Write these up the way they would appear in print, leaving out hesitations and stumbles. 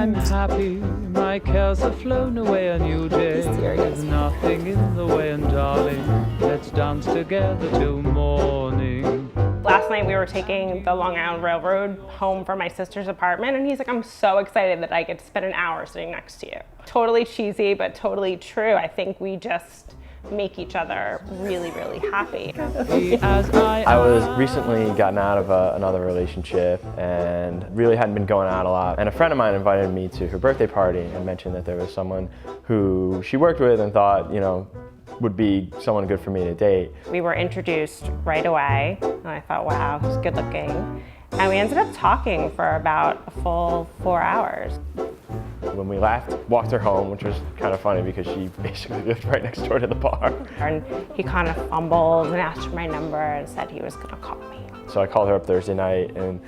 I'm happy, my cares have flown away, a new day. There's nothing in the way, and darling, let's dance together till morning. Last night we were taking the Long Island Railroad home from my sister's apartment, and he's like, I'm so excited that I get to spend an hour sitting next to you. Totally cheesy, but totally true. I think we just make each other really, really happy. I was recently gotten out of another relationship and really hadn't been going out a lot. And a friend of mine invited me to her birthday party and mentioned that there was someone who she worked with and thought, you know, would be someone good for me to date. We were introduced right away, and I thought, wow, he's good looking. And we ended up talking for about a full 4 hours. When we left, walked her home, which was kind of funny because she basically lived right next door to the bar. And he kind of fumbled and asked for my number and said he was gonna call me. So I called her up Thursday night and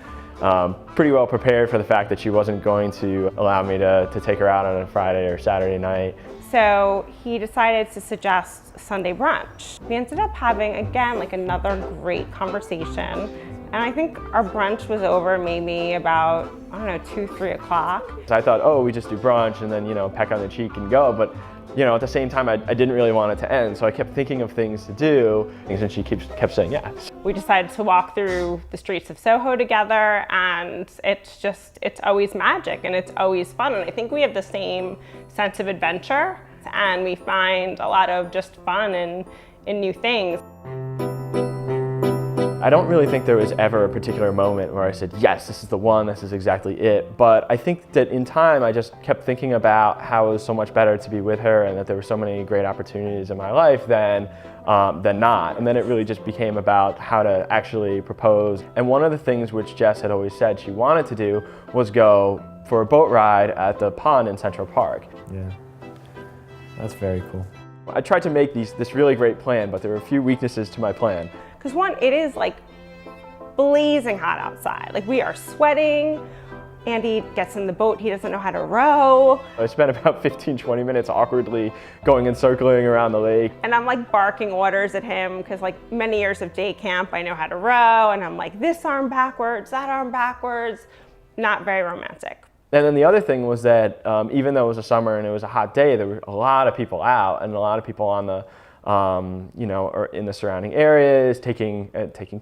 pretty well prepared for the fact that she wasn't going to allow me to take her out on a Friday or Saturday night. So he decided to suggest Sunday brunch. We ended up having, again, like another great conversation. And I think our brunch was over maybe about, I don't know, 2, 3 o'clock. So I thought, oh, we just do brunch and then, you know, peck on the cheek and go. But, you know, at the same time, I didn't really want it to end. So I kept thinking of things to do, and she kept saying yes. We decided to walk through the streets of Soho together, and it's always magic and it's always fun. And I think we have the same sense of adventure, and we find a lot of just fun in new things. I don't really think there was ever a particular moment where I said, yes, this is the one, this is exactly it. But I think that in time, I just kept thinking about how it was so much better to be with her and that there were so many great opportunities in my life than not. And then it really just became about how to actually propose. And one of the things which Jess had always said she wanted to do was go for a boat ride at the pond in Central Park. Yeah, that's very cool. I tried to make this really great plan, but there were a few weaknesses to my plan. Because one, it is like blazing hot outside. Like we are sweating. Andy gets in the boat, he doesn't know how to row. I spent about 15-20 minutes awkwardly going and circling around the lake. And I'm like barking orders at him because like many years of day camp, I know how to row. And I'm like, this arm backwards, that arm backwards. Not very romantic. And then the other thing was that even though it was a summer and it was a hot day, there were a lot of people out and a lot of people on the you know, or in the surrounding areas, taking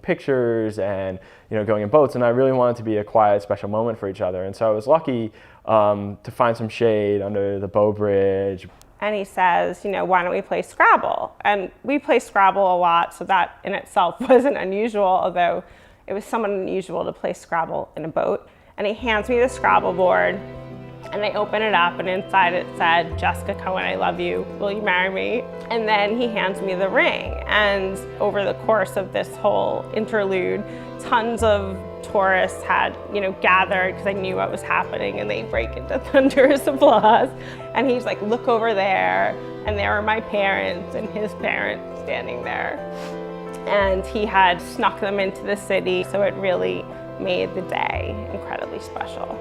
pictures and, you know, going in boats. And I really wanted to be a quiet, special moment for each other. And so I was lucky to find some shade under the Bow Bridge. And he says, you know, why don't we play Scrabble? And we play Scrabble a lot, so that in itself wasn't unusual, although it was somewhat unusual to play Scrabble in a boat. And he hands me the Scrabble board. And I open it up, and inside it said, Jessica Cohen, I love you. Will you marry me? And then he hands me the ring. And over the course of this whole interlude, tons of tourists had, you know, gathered because I knew what was happening, and they break into thunderous applause. And he's like, look over there. And there are my parents and his parents standing there. And he had snuck them into the city, so it really made the day incredibly special.